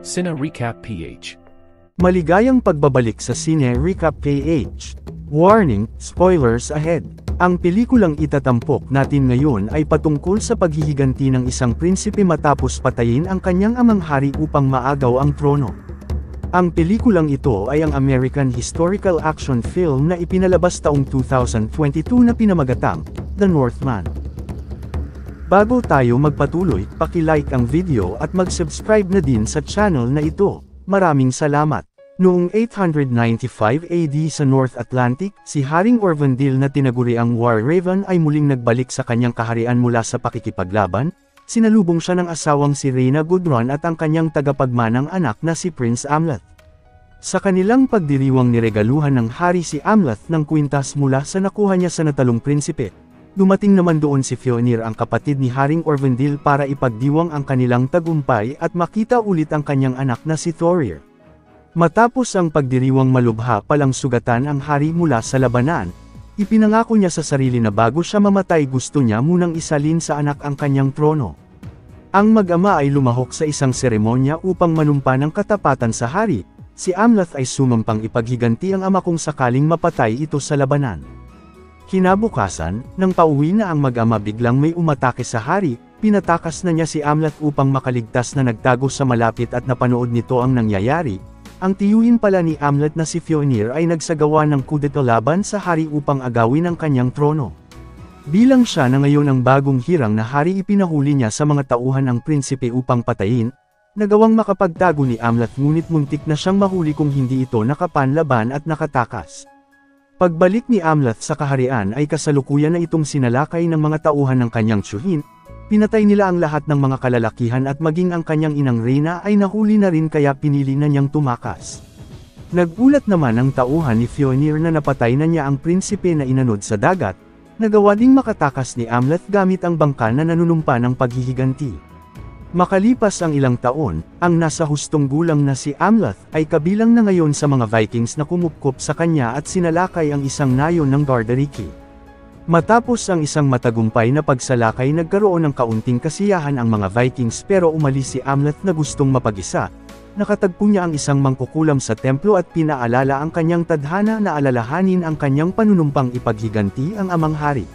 Cine Recap PH. Maligayang pagbabalik sa Cine Recap PH. Warning, spoilers ahead. Ang pelikulang itatampok natin ngayon ay patungkol sa paghihiganti ng isang prinsipe matapos patayin ang kanyang amang hari upang maagaw ang trono. Ang pelikulang ito ay ang American historical action film na ipinalabas taong 2022 na pinamagatang The Northman. Bago tayo magpatuloy, paki-like ang video at mag-subscribe na din sa channel na ito. Maraming salamat. Noong 895 AD sa North Atlantic, si Haring Orvandil na tinaguriang War Raven ay muling nagbalik sa kanyang kaharian mula sa pakikipaglaban. Sinalubong siya ng asawang si Reyna Gudrun at ang kanyang tagapagmanang anak na si Prince Amleth. Sa kanilang pagdiriwang niregaluhan ng hari si Amleth ng kwintas mula sa nakuha niya sa natalong prinsipe. Dumating naman doon si Fionir ang kapatid ni Haring Orvandil para ipagdiwang ang kanilang tagumpay at makita ulit ang kanyang anak na si Thorir. Matapos ang pagdiriwang malubha palang sugatan ang hari mula sa labanan, ipinangako niya sa sarili na bago siya mamatay gusto niya munang isalin sa anak ang kanyang trono. Ang mag-ama ay lumahok sa isang seremonya upang manumpa ng katapatan sa hari. Si Amleth ay sumampang ipaghiganti ang ama kung sakaling mapatay ito sa labanan. Kinabukasan, nang pauwi na ang mag-ama biglang may umatake sa hari, pinatakas na niya si Amleth upang makaligtas na nagtago sa malapit at napanood nito ang nangyayari. Ang tiyuhin pala ni Amleth na si Fionir ay nagsagawa ng kudeta laban sa hari upang agawin ang kanyang trono. Bilang siya na ngayon ang bagong hirang na hari ipinahuli niya sa mga tauhan ang prinsipe upang patayin, nagawang makapagtago ni Amleth ngunit muntik na siyang mahuli kung hindi ito nakapanlaban at nakatakas. Pagbalik ni Amleth sa kaharian ay kasalukuyan na itong sinalakay ng mga tauhan ng kanyang tiyuhin, pinatay nila ang lahat ng mga kalalakihan at maging ang kanyang inang Reyna ay nahuli na rin kaya pinili na niyang tumakas. Nagulat naman ang tauhan ni Fionir na napatay na niya ang prinsipe na inanod sa dagat, nagawa ding makatakas ni Amleth gamit ang bangka na nanunumpa ng paghihiganti. Makalipas ang ilang taon, ang nasa hustong gulang na si Amleth ay kabilang na ngayon sa mga Vikings na kumupkop sa kanya at sinalakay ang isang nayon ng Gardariki. Matapos ang isang matagumpay na pagsalakay nagkaroon ng kaunting kasiyahan ang mga Vikings pero umalis si Amleth na gustong mapag-isa. Nakatagpo niya ang isang mangkukulam sa templo at pinaalala ang kanyang tadhana na alalahanin ang kanyang panunumpang ipaghiganti ang amang hari.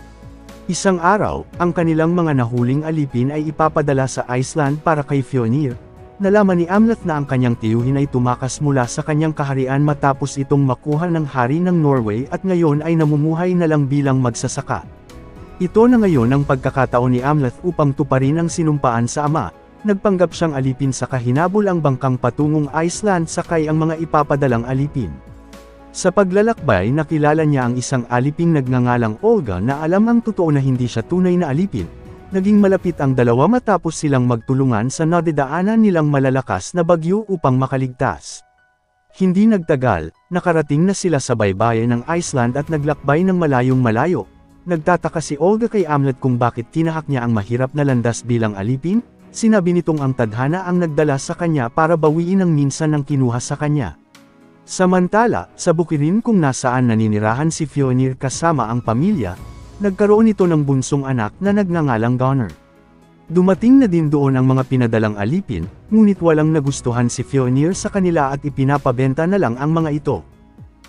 Isang araw, ang kanilang mga nahuling alipin ay ipapadala sa Iceland para kay Fionir. Nalaman ni Amleth na ang kanyang tiyuhin ay tumakas mula sa kanyang kaharian matapos itong makuha ng hari ng Norway at ngayon ay namumuhay na lang bilang magsasaka. Ito na ngayon ang pagkakataon ni Amleth upang tuparin ang sinumpaan sa ama. Nagpanggap siyang alipin sa kahinabol ang bangkang patungong Iceland sakay ang mga ipapadalang alipin. Sa paglalakbay nakilala niya ang isang aliping nagngangalang Olga na alam ang totoo na hindi siya tunay na alipin. Naging malapit ang dalawa matapos silang magtulungan sa nadadaanan nilang malalakas na bagyo upang makaligtas. Hindi nagtagal, nakarating na sila sa baybayin ng Iceland at naglakbay ng malayong malayo. Nagtataka si Olga kay Amleth kung bakit tinahak niya ang mahirap na landas bilang alipin. Sinabi nitong ang tadhana ang nagdala sa kanya para bawiin ang minsan ng kinuha sa kanya. Samantala, sa bukirin kung nasaan naninirahan si Fionir kasama ang pamilya, nagkaroon ito ng bunsong anak na nagngangalang Gunnar. Dumating na din doon ang mga pinadalang alipin, ngunit walang nagustuhan si Fionir sa kanila at ipinapabenta na lang ang mga ito.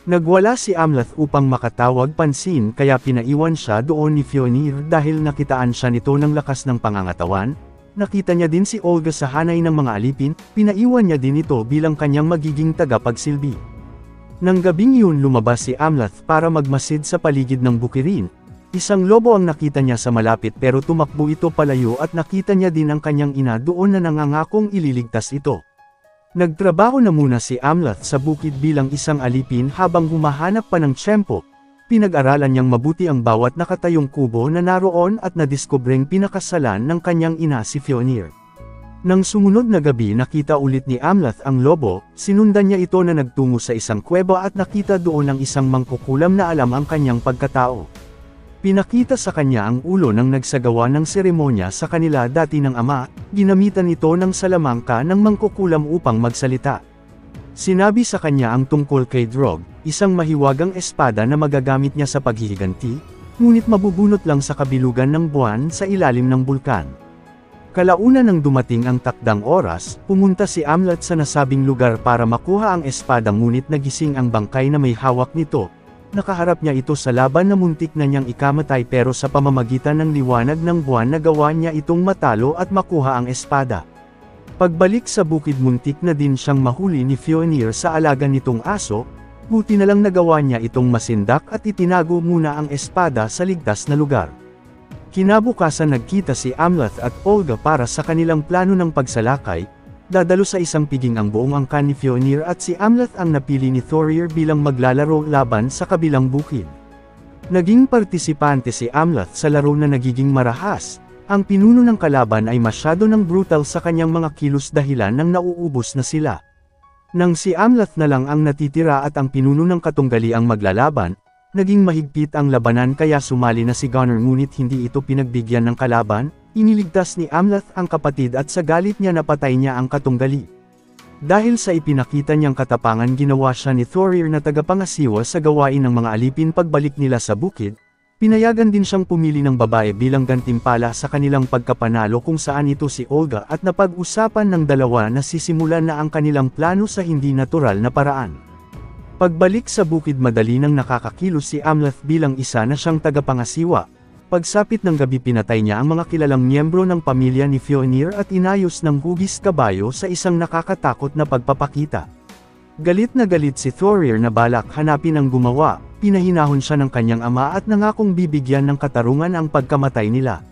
Nagwala si Amleth upang makatawag pansin kaya pinaiwan siya doon ni Fionir dahil nakitaan siya nito ng lakas ng pangangatawan. Nakita niya din si Olga sa hanay ng mga alipin, pinaiwan niya din ito bilang kanyang magiging tagapagsilbi. Nang gabing yun lumabas si Amleth para magmasid sa paligid ng bukirin. Isang lobo ang nakita niya sa malapit pero tumakbo ito palayo at nakita niya din ang kanyang ina doon na nangangakong ililigtas ito. Nagtrabaho na muna si Amleth sa bukid bilang isang alipin habang humahanap pa ng tiyempo. Pinag-aralan niyang mabuti ang bawat nakatayong kubo na naroon at nadiskubreng pinakasalan ng kanyang ina si Fionir. Nang sumunod na gabi nakita ulit ni Amleth ang lobo, sinundan niya ito na nagtungo sa isang kuweba at nakita doon ang isang mangkukulam na alam ang kanyang pagkatao. Pinakita sa kanya ang ulo ng nagsagawa ng seremonya sa kanila dati ng ama, ginamitan ito ng salamangka ng mangkukulam upang magsalita. Sinabi sa kanya ang tungkol kay Drog, isang mahiwagang espada na magagamit niya sa paghihiganti, ngunit mabubunot lang sa kabilugan ng buwan sa ilalim ng bulkan. Kalauna nang dumating ang takdang oras, pumunta si Amleth sa nasabing lugar para makuha ang espada ngunit nagising ang bangkay na may hawak nito. Nakaharap niya ito sa laban na muntik na niyang ikamatay pero sa pamamagitan ng liwanag ng buwan nagawa niya itong matalo at makuha ang espada. Pagbalik sa bukid muntik na din siyang mahuli ni Fionir sa alaga nitong aso, buti na lang nagawa niya itong masindak at itinago muna ang espada sa ligtas na lugar. Kinabukasan nagkita si Amleth at Olga para sa kanilang plano ng pagsalakay, dadalo sa isang piging ang buong angkan ni Fionir at si Amleth ang napili ni Thorir bilang maglalaro laban sa kabilang bukid. Naging partisipante si Amleth sa laro na nagiging marahas, ang pinuno ng kalaban ay masyado ng brutal sa kanyang mga kilos dahilan nang nauubos na sila. Nang si Amleth na lang ang natitira at ang pinuno ng katunggali ang maglalaban, naging mahigpit ang labanan kaya sumali na si Gunnar ngunit hindi ito pinagbigyan ng kalaban, iniligtas ni Amleth ang kapatid at sa galit niya napatay niya ang katunggali. Dahil sa ipinakita niyang katapangan ginawa siya ni Thorir na tagapangasiwa sa gawain ng mga alipin pagbalik nila sa bukid, pinayagan din siyang pumili ng babae bilang gantimpala sa kanilang pagkapanalo kung saan ito si Olga at napag-usapan ng dalawa na sisimulan na ang kanilang plano sa hindi natural na paraan. Pagbalik sa bukid madali nang nakakakilos si Amleth bilang isa na siyang tagapangasiwa. Pagsapit ng gabi pinatay niya ang mga kilalang miyembro ng pamilya ni Fionir at inayos ng hugis kabayo sa isang nakakatakot na pagpapakita. Galit na galit si Thorir na balak hanapin ang gumawa, pinahinahon siya ng kanyang ama at nangakong bibigyan ng katarungan ang pagkamatay nila.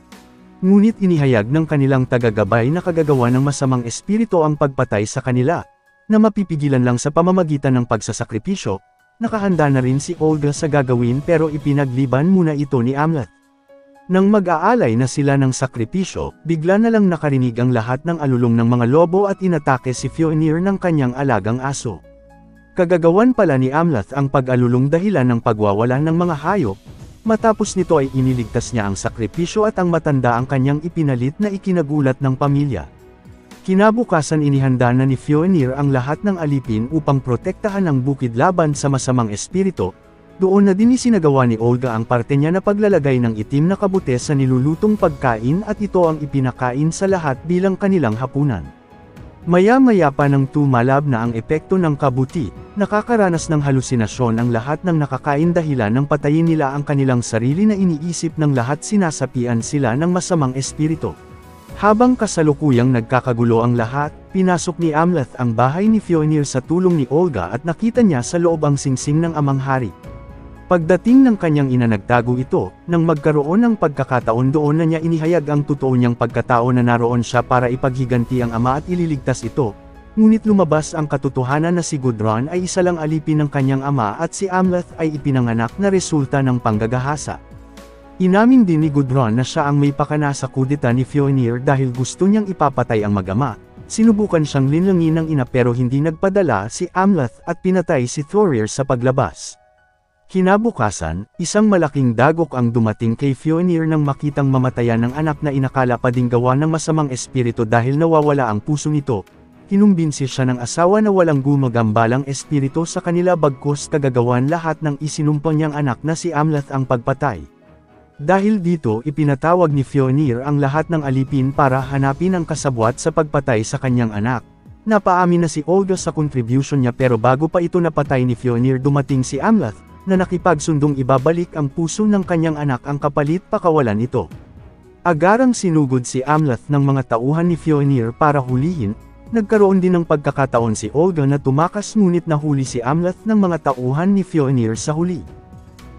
Ngunit inihayag ng kanilang tagagabay na kagagawa ng masamang espiritu ang pagpatay sa kanila, na mapipigilan lang sa pamamagitan ng pagsasakripisyo. Nakahanda na rin si Olga sa gagawin pero ipinagliban muna ito ni Amleth. Nang mag-aalay na sila ng sakripisyo, bigla na lang nakarinig ang lahat ng alulong ng mga lobo at inatake si Fionir ng kanyang alagang aso. Kagagawan pala ni Amleth ang pag-alulong dahilan ng pagwawala ng mga hayop, matapos nito ay iniligtas niya ang sakripisyo at ang matanda ang kanyang ipinalit na ikinagulat ng pamilya. Kinabukasan inihanda na ni Fionir ang lahat ng alipin upang protektahan ang bukid laban sa masamang espiritu. Doon na din isinagawa ni Olga ang parte niya na paglalagay ng itim na kabute sa nilulutong pagkain at ito ang ipinakain sa lahat bilang kanilang hapunan. Maya-maya pa nang tumalab na ang epekto ng kabuti, nakakaranas ng halusinasyon ang lahat ng nakakain dahilan ng patayin nila ang kanilang sarili na iniisip ng lahat sinasapian sila ng masamang espiritu. Habang kasalukuyang nagkakagulo ang lahat, pinasok ni Amleth ang bahay ni Fionir sa tulong ni Olga at nakita niya sa loob ang singsing ng amang hari. Pagdating ng kanyang ina nagtago ito, nang magkaroon ng pagkakataon doon na niya inihayag ang totoo niyang pagkatao na naroon siya para ipaghiganti ang ama at ililigtas ito, ngunit lumabas ang katotohanan na si Gudrun ay isa lang alipin ng kanyang ama at si Amleth ay ipinanganak na resulta ng panggagahasa. Inamin din ni Gudrun na siya ang may pakana sa kudeta ni Fionir dahil gusto niyang ipapatay ang mag-ama. Sinubukan siyang linlangin ng ina pero hindi nagpadala si Amleth at pinatay si Thorir sa paglabas. Kinabukasan, isang malaking dagok ang dumating kay Fionir nang makitang mamatayan ng anak na inakala pa ding gawa ng masamang espiritu dahil nawawala ang puso nito. Kinumbinsi siya ng asawa na walang gumagambalang espiritu sa kanila bagkus kagagawan lahat ng isinumpang niyang anak na si Amleth ang pagpatay. Dahil dito ipinatawag ni Fionir ang lahat ng alipin para hanapin ang kasabwat sa pagpatay sa kanyang anak. Napaamin na si Olga sa contribution niya pero bago pa ito napatay ni Fionir dumating si Amleth, na nakipagsundong ibabalik ang puso ng kanyang anak ang kapalit pakawalan ito. Agarang sinugod si Amleth ng mga tauhan ni Fionir para hulihin, nagkaroon din ng pagkakataon si Olga na tumakas ngunit nahuli si Amleth ng mga tauhan ni Fionir sa huli.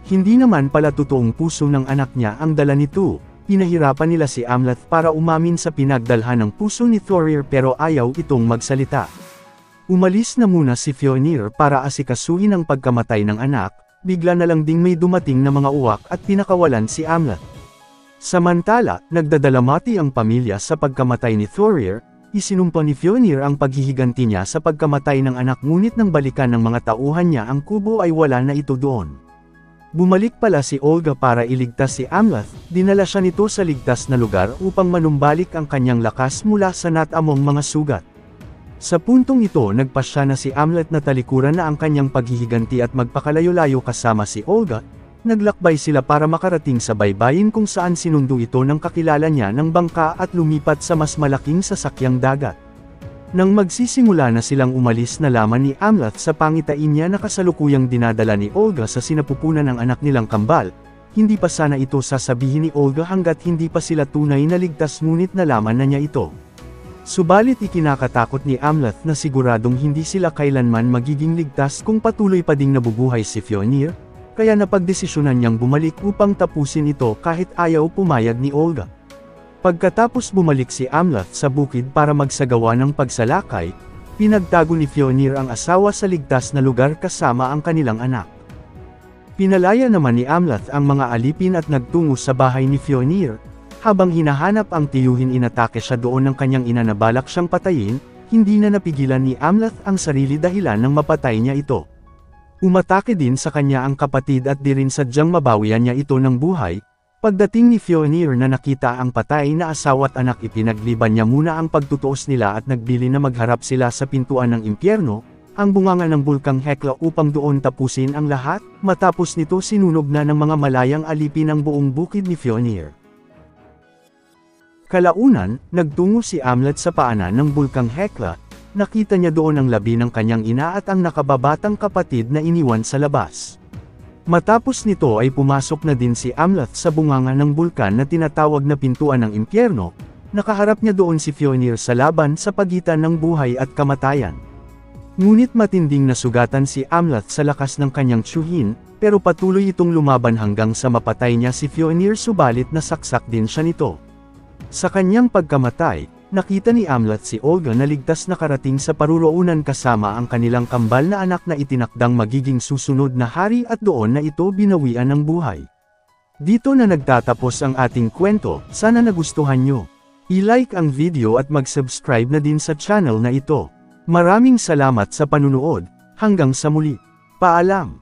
Hindi naman pala totoong puso ng anak niya ang dala nito, pinahirapan nila si Amleth para umamin sa pinagdalhan ng puso ni Thorir pero ayaw itong magsalita. Umalis na muna si Fionir para asikasuhin ang pagkamatay ng anak, bigla na lang ding may dumating na mga uwak at pinakawalan si Amleth. Samantala, nagdadalamati ang pamilya sa pagkamatay ni Thorir, isinumpa ni Fionir ang paghihiganti niya sa pagkamatay ng anak ngunit nang balikan ng mga tauhan niya ang kubo ay wala na ito doon. Bumalik pala si Olga para iligtas si Amleth, dinala siya nito sa ligtas na lugar upang manumbalik ang kanyang lakas mula sa natamong mga sugat. Sa puntong ito nagpasya na si Amleth na talikuran na ang kanyang paghihiganti at magpakalayo-layo kasama si Olga, naglakbay sila para makarating sa baybayin kung saan sinundo ito ng kakilala niya ng bangka at lumipat sa mas malaking sasakyang dagat. Nang magsisimula na silang umalis, nalaman ni Amleth sa pangitain niya na kasalukuyang dinadala ni Olga sa sinapupunan ng anak nilang kambal. Hindi pa sana ito sasabihin ni Olga hanggat hindi pa sila tunay na ligtas, ngunit nalaman na niya ito. Subalit ikinakatakot ni Amleth na siguradong hindi sila kailanman magiging ligtas kung patuloy pa ding nabubuhay si Fjolnir, kaya napagdesisyonan niyang bumalik upang tapusin ito kahit ayaw pumayag ni Olga. Pagkatapos bumalik si Amleth sa bukid para magsagawa ng pagsalakay, pinagtago ni Fjolnir ang asawa sa ligtas na lugar kasama ang kanilang anak. Pinalaya naman ni Amleth ang mga alipin at nagtungo sa bahay ni Fjolnir. Habang hinahanap ang tiyuhin, inatake siya doon ng kanyang ina na balak siyang patayin. Hindi na napigilan ni Amleth ang sarili dahilan ng mapatay niya ito. Umatake din sa kanya ang kapatid at di rin sadyang mabawian niya ito ng buhay. Pagdating ni Fjolnir na nakita ang patay na asawa at anak, ipinagliban niya muna ang pagtutuos nila at nagbili na magharap sila sa pintuan ng impyerno, ang bunganga ng bulkang Hekla, upang doon tapusin ang lahat. Matapos nito sinunog na ng mga malayang alipin ang buong bukid ni Fjolnir. Kalaunan, nagtungo si Amleth sa paanan ng bulkang Hekla. Nakita niya doon ang labi ng kanyang ina at ang nakababatang kapatid na iniwan sa labas. Matapos nito ay pumasok na din si Amleth sa bunganga ng bulkan na tinatawag na pintuan ng impyerno. Nakaharap niya doon si Fjolnir sa laban sa pagitan ng buhay at kamatayan. Ngunit matinding nasugatan si Amleth sa lakas ng kanyang tiyuhin, pero patuloy itong lumaban hanggang sa mapatay niya si Fjolnir, subalit nasaksak din siya nito. Sa kanyang pagkamatay, nakita ni Amleth si Olga na ligtas nakarating sa paruroonan kasama ang kanilang kambal na anak na itinakdang magiging susunod na hari, at doon na ito binawian ng buhay. Dito na nagtatapos ang ating kwento. Sana nagustuhan nyo. I-like ang video at mag-subscribe na din sa channel na ito. Maraming salamat sa panunood. Hanggang sa muli. Paalam.